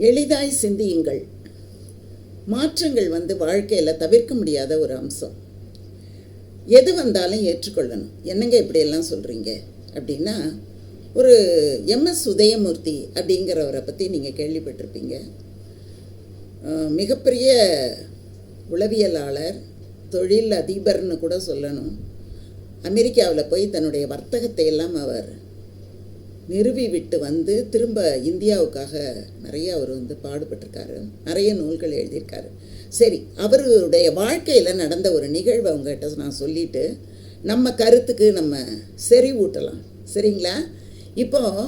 எளிதாய் சிந்தியுங்கள். மாற்றங்கள் வாழ்க்கையில் தவிர்க்க முடியாத ஒரு அம்சம். எது வந்தாலும் ஏற்றுக்கொள்ளணும். என்னங்க இப்படியெல்லாம் சொல்கிறீங்க அப்படின்னா, ஒரு எம்எஸ் உதயமூர்த்தி அப்படிங்கிறவரை பற்றி நீங்கள் கேள்விப்பட்டிருப்பீங்க. மிகப்பெரிய உளவியலாளர், தொழில் அதிபர்னு கூட சொல்லணும். அமெரிக்காவில் போய் தன்னுடைய வர்த்தகத்தை எல்லாம் அவர் நிறுவி விட்டு திரும்ப இந்தியாவுக்காக நிறைய அவர் பாடுபட்டிருக்காரு. நிறைய நூல்கள் எழுதியிருக்காரு. சரி, அவருடைய வாழ்க்கையில் நடந்த ஒரு நிகழ்வை அவங்ககிட்ட நான் சொல்லிவிட்டு நம்ம கருத்துக்கு நம்ம செறிவூட்டலாம். சரிங்களா? இப்போது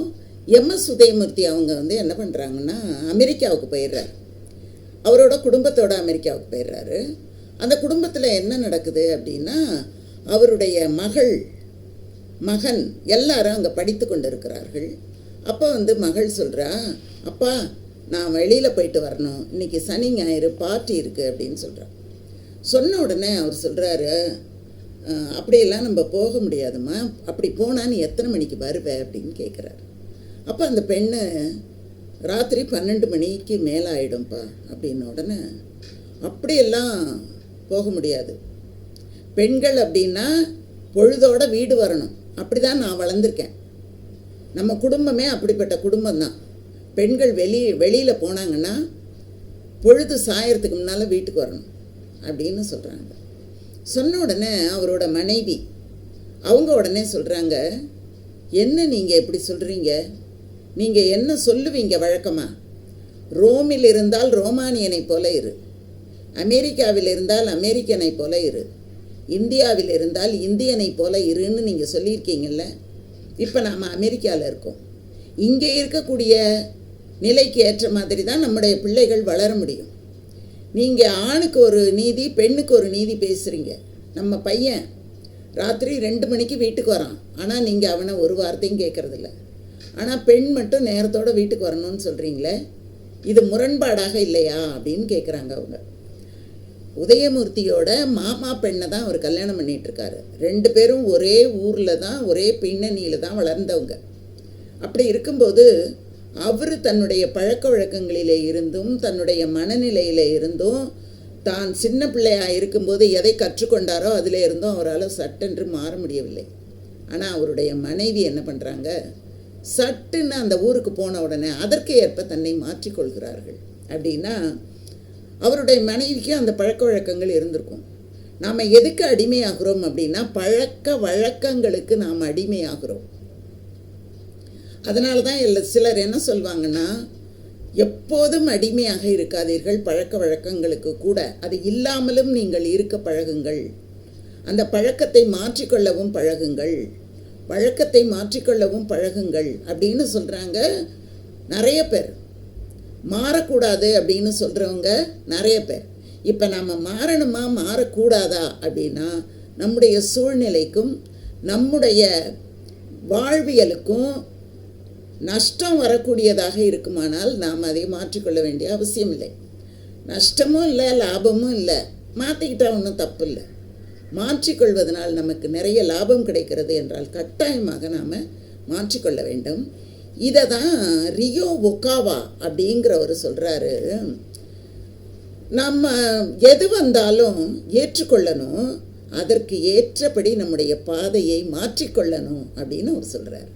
எம்எஸ் உதயமூர்த்தி அவங்க என்ன பண்ணுறாங்கன்னா, அமெரிக்காவுக்கு போயிடுறாரு. அவரோட குடும்பத்தோட அமெரிக்காவுக்கு போயிடுறாரு. அந்த குடும்பத்தில் என்ன நடக்குது அப்படின்னா, அவருடைய மகன் எல்லாரும் அங்கே படித்து கொண்டு இருக்கிறார்கள். அப்போ மகள் சொல்கிறா, அப்பா நான் வெளியில் போயிட்டு வரணும், இன்றைக்கி சனி ஞாயிறு பார்ட்டி இருக்குது அப்படின்னு சொல்கிறார். சொன்ன உடனே அவர் சொல்கிறாரு, அப்படியெல்லாம் நம்ம போக முடியாதும்மா, அப்படி போனால் நீ எத்தனை மணிக்கு வருவே அப்படின்னு கேட்குறாரு. அப்போ அந்த பெண்ணு, ராத்திரி 12 மணிக்கு மேலே ஆகிடும்ப்பா அப்படின்ன உடனே, அப்படியெல்லாம் போக முடியாது, பெண்கள் அப்படின்னா பொழுதோட வீடு வரணும், அப்படி தான் நான் வளர்ந்துருக்கேன், நம்ம குடும்பமே அப்படிப்பட்ட குடும்பம்தான். பெண்கள் வெளியில் போனாங்கன்னா பொழுது சாயறதுக்கு முன்னால் வீட்டுக்கு வரணும் அப்படின்னு சொல்கிறாங்க. சொன்ன உடனே அவரோட மனைவி அவங்க உடனே சொல்கிறாங்க, என்ன நீங்கள் எப்படி சொல்கிறீங்க, நீங்கள் என்ன சொல்லுவீங்க வழக்கமாக, ரோமில் இருந்தால் ரோமானியனை போல இரு, அமெரிக்காவில் இருந்தால் அமெரிக்கனை போல இரு, இந்தியாவில் இருந்தால் இந்தியனை போல இருன்னு நீங்கள் சொல்லியிருக்கீங்கல்ல. இப்போ நாம் அமெரிக்காவில் இருக்கோம். இங்கே இருக்கக்கூடிய நிலைக்கு ஏற்ற மாதிரி தான் நம்முடைய பிள்ளைகள் வளர முடியும். நீங்கள் ஆணுக்கு ஒரு நீதி, பெண்ணுக்கு ஒரு நீதி பேசுகிறீங்க. நம்ம பையன் ராத்திரி 2 மணிக்கு வீட்டுக்கு வரான், ஆனால் நீங்கள் அவனை ஒரு வார்த்தையும் கேட்குறதில்ல. ஆனால் பெண் மட்டும் நேரத்தோடு வீட்டுக்கு வரணும்னு சொல்கிறீங்களே, இது முரண்பாடாக இல்லையா அப்படின்னு கேட்குறாங்க அவங்க. உதயமூர்த்தியோட மாமா பெண்ணை தான் அவர் கல்யாணம் பண்ணிகிட்ருக்காரு. 2 பேரும் ஒரே ஊரில் தான், ஒரே பின்னணியில் தான் வளர்ந்தவங்க. அப்படி இருக்கும்போது அவர் தன்னுடைய பழக்க வழக்கங்களிலே இருந்தும் தன்னுடைய மனநிலையில் இருந்தும் தான் சின்ன பிள்ளையாக இருக்கும்போது எதை கற்றுக்கொண்டாரோ அதில் இருந்தும் அவரால் சட்டென்று மாற முடியவில்லை. ஆனால் அவருடைய மனைவி என்ன பண்ணுறாங்க, சட்டுன்னு அந்த ஊருக்கு போன உடனே அதற்கு ஏற்ப தன்னை மாற்றிக்கொள்கிறார்கள். அப்படின்னா அவருடைய மனைவிக்கும் அந்த பழக்க வழக்கங்கள் இருந்திருக்கும். நாம் எதுக்கு அடிமையாகிறோம் அப்படின்னா, பழக்க வழக்கங்களுக்கு நாம் அடிமையாகிறோம். அதனால தான் சிலர் என்ன சொல்வாங்கன்னா, எப்போதும் அடிமையாக இருக்காதீர்கள் பழக்க வழக்கங்களுக்கு கூட, அது இல்லாமலும் நீங்கள் இருக்க பழகுங்கள், அந்த பழக்கத்தை மாற்றிக்கொள்ளவும் பழகுங்கள், வழக்கத்தை மாற்றிக்கொள்ளவும் பழகுங்கள் அப்படின்னு சொல்கிறாங்க நிறைய பேர். மாறக்கூடாது அப்படின்னு சொல்கிறவங்க நிறைய பேர். இப்போ நம்ம மாறணுமா மாறக்கூடாதா அப்படின்னா, நம்முடைய சூழ்நிலைக்கும் நம்முடைய வாழ்வியலுக்கும் நஷ்டம் வரக்கூடியதாக இருக்குமானால் நாம் அதை மாற்றிக்கொள்ள வேண்டிய அவசியம் இல்லை. நஷ்டமும் இல்லை, லாபமும் இல்லை, மாற்றிக்கிட்டா ஒன்றும் தப்பு இல்லை. மாற்றிக்கொள்வதனால் நமக்கு நிறைய லாபம் கிடைக்கிறது என்றால் கட்டாயமாக நாம் மாற்றிக்கொள்ள வேண்டும். இதை தான் ரியோ ஒக்காவா அப்படிங்கிறவர் சொல்கிறாரு, நம்ம எது வந்தாலும் ஏற்றுக்கொள்ளணும், அதற்கு ஏற்றபடி நம்முடைய பாதையை மாற்றிக்கொள்ளணும் அப்படின்னு அவர் சொல்கிறார்.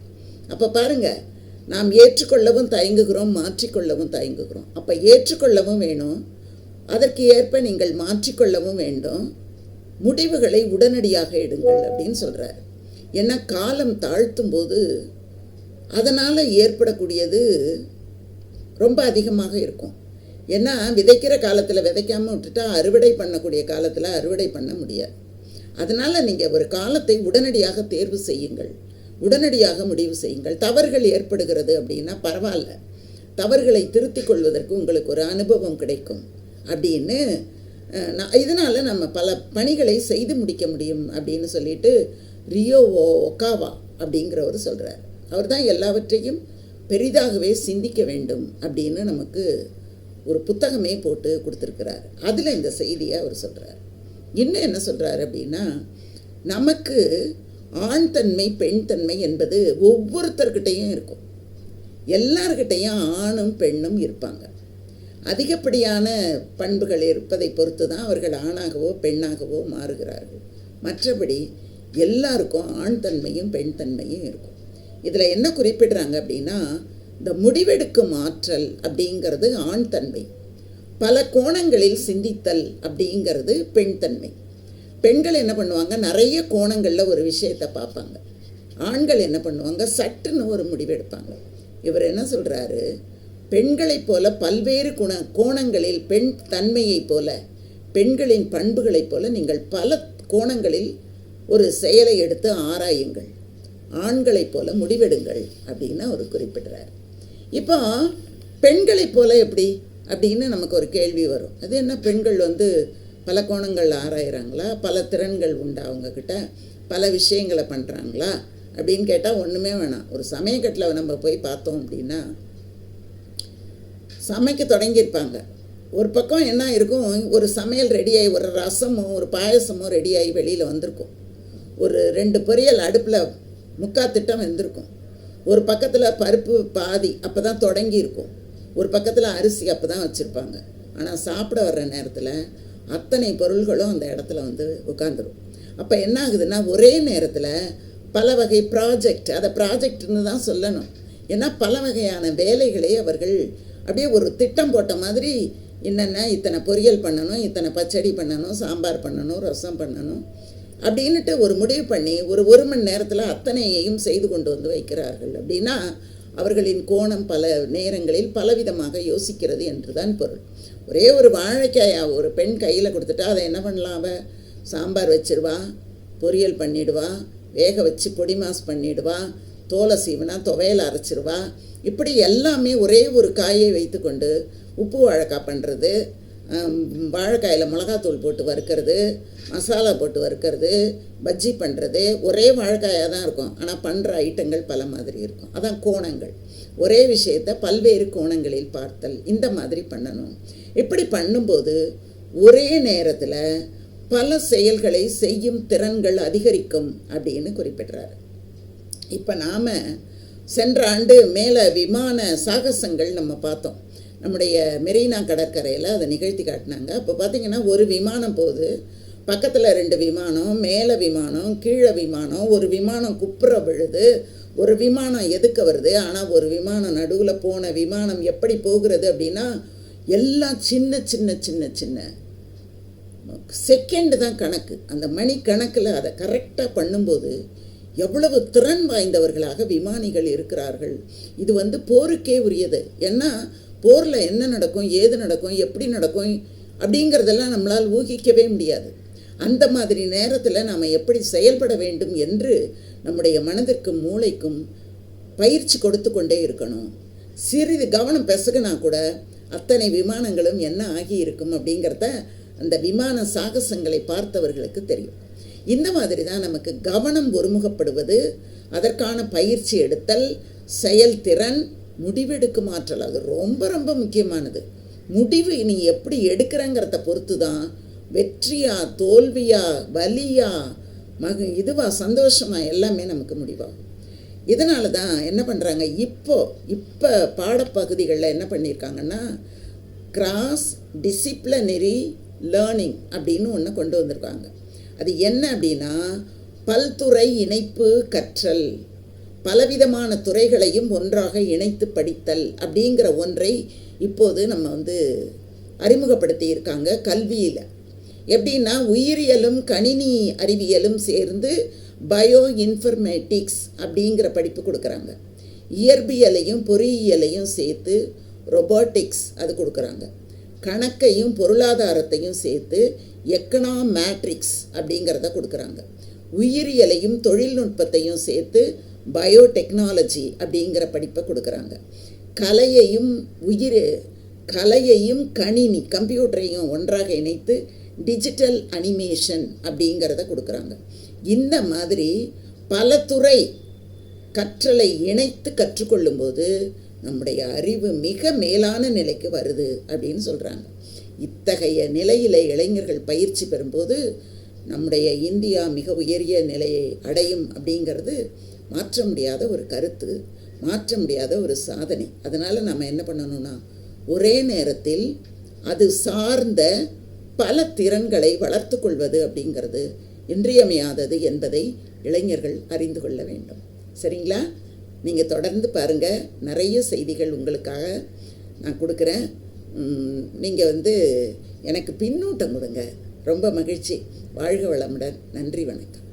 அப்போ பாருங்கள், நாம் ஏற்றுக்கொள்ளவும் தயங்குகிறோம், மாற்றிக்கொள்ளவும் தயங்குகிறோம். அப்போ ஏற்றுக்கொள்ளவும் வேணும், அதற்கு ஏற்ப நீங்கள் மாற்றிக்கொள்ளவும் வேண்டும், முடிவுகளை உடனடியாக எடுங்கள் அப்படின்னு சொல்கிறார். ஏன்னா காலம் தாழ்த்தும் போது அதனால் ஏற்படக்கூடியது ரொம்ப அதிகமாக இருக்கும். ஏன்னா விதைக்கிற காலத்தில் விதைக்காமல் விட்டுட்டா அறுவடை பண்ணக்கூடிய காலத்தில் அறுவடை பண்ண முடியாது. அதனால் நீங்கள் ஒரு காலத்தை உடனடியாக தேர்வு செய்யுங்கள், உடனடியாக முடிவு செய்யுங்கள். தவறுகள் ஏற்படுகிறது அப்படின்னா பரவாயில்ல, தவறுகளை திருத்திக் கொள்வதற்கு உங்களுக்கு ஒரு அனுபவம் கிடைக்கும் அப்படின்னு இதனால் நம்ம பல பணிகளை செய்து முடிக்க முடியும் அப்படின்னு சொல்லிட்டு ரியோ ஒக்காவா அப்படிங்கிறவர் சொல்கிறார். அவர் தான் எல்லாவற்றையும் பெரிதாகவே சிந்திக்க வேண்டும் அப்படின்னு நமக்கு ஒரு புத்தகமே போட்டு கொடுத்துருக்கிறார். அதில் இந்த செய்தியை அவர் சொல்கிறார். இன்னும் என்ன சொல்கிறார் அப்படின்னா, நமக்கு ஆண் தன்மை பெண் தன்மை என்பது ஒவ்வொருத்தர்கிட்டையும் இருக்கும். எல்லார்கிட்டையும் ஆணும் பெண்ணும் இருப்பாங்க. அதிகப்படியான பண்புகள் இருப்பதை பொறுத்து தான் அவர்கள் ஆணாகவோ பெண்ணாகவோ மாறுகிறார்கள். மற்றபடி எல்லாருக்கும் ஆண் தன்மையும் பெண் தன்மையும் இருக்கும். இதில் என்ன குறிப்பிடுறாங்க அப்படின்னா, இந்த முடிவெடுக்கும் ஆற்றல் அப்படிங்கிறது ஆண் தன்மை, பல கோணங்களில் சிந்தித்தல் அப்படிங்கிறது பெண் தன்மை. பெண்கள் என்ன பண்ணுவாங்க, நிறைய கோணங்களில் ஒரு விஷயத்தை பார்ப்பாங்க. ஆண்கள் என்ன பண்ணுவாங்க, சட்டுன்னு ஒரு முடிவெடுப்பாங்க. இவர் என்ன சொல்கிறாரு, பெண்களைப் போல பல்வேறு கோணங்களில் பெண் தன்மையைப் போல, பெண்களின் பண்புகளைப் போல நீங்கள் பல கோணங்களில் ஒரு செயலை எடுத்து ஆராயுங்கள், ஆண்களைப் போல முடிவெடுங்கள் அப்படின்னு அவர் குறிப்பிடுறார். இப்போ பெண்களைப் போல எப்படி அப்படின்னு நமக்கு ஒரு கேள்வி வரும். அது என்ன, பெண்கள் பல கோணங்கள் ஆராயிறாங்களா, பல திறன்கள் உண்டா அவங்கக்கிட்ட, பல விஷயங்களை பண்ணுறாங்களா அப்படின்னு கேட்டால் ஒன்றுமே வேணாம். ஒரு சமயக்கட்டில் நம்ம போய் பார்த்தோம் அப்படின்னா, சமைக்க தொடங்கியிருப்பாங்க. ஒரு பக்கம் என்ன இருக்கும், ஒரு சமையல் ரெடியாகி, ஒரு ரசமோ ஒரு பாயசமோ ரெடியாகி வெளியில் வந்திருக்கும். ஒரு 2 பொரியல் அடுப்பில் முக்காத்திட்டம் வெந்திருக்கும். ஒரு பக்கத்தில் பருப்பு பாதி அப்போ தான் தொடங்கியிருக்கும், ஒரு பக்கத்தில் அரிசி அப்போ தான் வச்சுருப்பாங்க. ஆனால் சாப்பிட வர்ற நேரத்தில் அத்தனை பொருள்களும் அந்த இடத்துல உட்காந்துரும். அப்போ என்ன ஆகுதுன்னா, ஒரே நேரத்தில் பல வகை ப்ராஜெக்ட், அதை ப்ராஜெக்ட்னு தான் சொல்லணும். ஏன்னா பல வகையான வேலைகளை அவர்கள் அப்படியே ஒரு திட்டம் போட்ட மாதிரி, என்னென்ன இத்தனை பொரியல் பண்ணணும், இத்தனை பச்சடி பண்ணணும், சாம்பார் பண்ணணும், ரசம் பண்ணணும் அப்படின்ட்டு ஒரு முடிவு பண்ணி ஒரு மணி நேரத்தில் அத்தனையையும் செய்து கொண்டு வைக்கிறார்கள். அப்படின்னா அவர்களின் கோணம் பல நேரங்களில் பலவிதமாக யோசிக்கிறது என்று தான் பொருள். ஒரே ஒரு வாழைக்காயை ஒரு பெண் கையில் கொடுத்துட்டா அதை என்ன பண்ணலாம், அவள் சாம்பார் வச்சிருவா, பொரியல் பண்ணிடுவா, வேக வச்சு பொடி மாஸ் பண்ணிடுவா, தோலை சீவனா துவையல் அரைச்சிருவா. இப்படி எல்லாமே ஒரே ஒரு காயை வைத்து கொண்டு உப்பு வாழைக்காய் பண்ணுறது, வாழைக்காயில் மிளகாத்தூள் போட்டு வறுக்கிறது, மசாலா போட்டு வறுக்கிறது, பஜ்ஜி பண்ணுறது, ஒரே வாழைக்காயாக தான் இருக்கும். ஆனால் பண்ணுற ஐட்டங்கள் பல மாதிரி இருக்கும். அதான் கோணங்கள். ஒரே விஷயத்தை பல்வேறு கோணங்களில் பார்த்தல், இந்த மாதிரி பண்ணணும். இப்படி பண்ணும்போது ஒரே நேரத்தில் பல செயல்களை செய்யும் திறன்கள் அதிகரிக்கும் அப்படின்னு குறிப்பிடுறாரு. இப்போ நாம் சென்ற ஆண்டு மேலே விமான சாகசங்கள் நம்ம பார்த்தோம். நம்முடைய மெரினா கடற்கரையில் அதை நிகழ்த்தி காட்டினாங்க. அப்போ பார்த்திங்கன்னா ஒரு விமானம் போகுது, பக்கத்தில் 2 விமானம், மேலே விமானம், கீழே விமானம், ஒரு விமானம் குப்புற விழுது, ஒரு விமானம் எதுக்க வருது. ஆனால் ஒரு விமானம் நடுவில் போன விமானம் எப்படி போகிறது அப்படின்னா, எல்லாம் சின்ன சின்ன சின்ன சின்ன செகண்டு தான் கணக்கு. அந்த மணி கணக்கில் அதை கரெக்டாக பண்ணும்போது எவ்வளவு திறன் வாய்ந்தவர்களாக விமானிகள் இருக்கிறார்கள். இது போருக்கே உரியது. ஏன்னா போரில் என்ன நடக்கும், ஏது நடக்கும், எப்படி நடக்கும் அப்படிங்கிறதெல்லாம் நம்மளால் ஊகிக்கவே முடியாது. அந்த மாதிரி நேரத்தில் நாம் எப்படி செயல்பட வேண்டும் என்று நம்முடைய மனதிற்கும் மூளைக்கும் பயிற்சி கொடுத்து கொண்டே இருக்கணும். சிறிது கவனம் பெசகுனா கூட அத்தனை விமானங்களும் என்ன ஆகி இருக்கும் அப்படிங்கிறத அந்த விமான சாகசங்களை பார்த்தவர்களுக்கு தெரியும். இந்த மாதிரி தான் நமக்கு கவனம் ஒருமுகப்படுவது, அதற்கான பயிற்சி எடுத்தல், செயல்திறன், முடிவெடுக்கும் ஆற்றல், அது ரொம்ப ரொம்ப முக்கியமானது. முடிவு நீ எப்படி எடுக்கிறங்கிறத பொறுத்து தான் வெற்றியா தோல்வியா வலியா இதுவா சந்தோஷமா எல்லாமே நமக்கு முடிவாகும். இதனால தான் என்ன பண்ணுறாங்க, இப்போ பாடப்பகுதிகளில் என்ன பண்ணியிருக்காங்கன்னா, கிராஸ் டிசிப்ளினரி லேர்னிங் அப்படின்னு ஒன்று கொண்டு வந்திருக்காங்க. அது என்ன அப்படின்னா, பல்துறை இணைப்பு கற்றல், பலவிதமான துறைகளையும் ஒன்றாக இணைத்து படித்தல் அப்படிங்கிற ஒன்றை இப்போது நம்ம அறிமுகப்படுத்தி இருக்காங்க கல்வியில். எப்படின்னா, உயிரியலும் கணினி அறிவியலும் சேர்ந்து பயோ இன்ஃபர்மேட்டிக்ஸ் அப்படிங்கிற படிப்பு கொடுக்குறாங்க. இயற்பியலையும் பொறியியலையும் சேர்த்து ரொபாட்டிக்ஸ் அது கொடுக்குறாங்க. கணக்கையும் பொருளாதாரத்தையும் சேர்த்து எக்கனாமேட்ரிக்ஸ் அப்படிங்கிறத கொடுக்குறாங்க. உயிரியலையும் தொழில்நுட்பத்தையும் சேர்த்து பயோடெக்னாலஜி அப்படிங்கிற படிப்பை கொடுக்குறாங்க. கலையையும் கணினி கம்ப்யூட்டரையும் ஒன்றாக இணைத்து டிஜிட்டல் அனிமேஷன் அப்படிங்கிறத கொடுக்குறாங்க. இந்த மாதிரி பல துறை கற்றலை இணைத்து கற்றுக்கொள்ளும்போது நம்முடைய அறிவு மிக மேலான நிலைக்கு வருது அப்படின்னு சொல்கிறாங்க. இத்தகைய நிலையில் இளைஞர்கள் பயிற்சி பெறும்போது நம்முடைய இந்தியா மிக உயரிய நிலையை அடையும் அப்படிங்கிறது மாற்ற முடியாத ஒரு கருத்து, மாற்ற முடியாத ஒரு சாதனை. அதனால் நம்ம என்ன பண்ணணும்னா, ஒரே நேரத்தில் அது சார்ந்த பல திறன்களை வளர்த்து கொள்வது அப்படிங்கிறது இன்றியமையாதது என்பதை இளைஞர்கள் அறிந்து கொள்ள வேண்டும். சரிங்களா? நீங்கள் தொடர்ந்து பாருங்கள், நிறைய செய்திகள் உங்களுக்காக நான் கொடுக்குறேன். நீங்கள் எனக்கு பின்னூட்டம் கொடுங்க. ரொம்ப மகிழ்ச்சி. வாழ்க வளமுடன். நன்றி, வணக்கம்.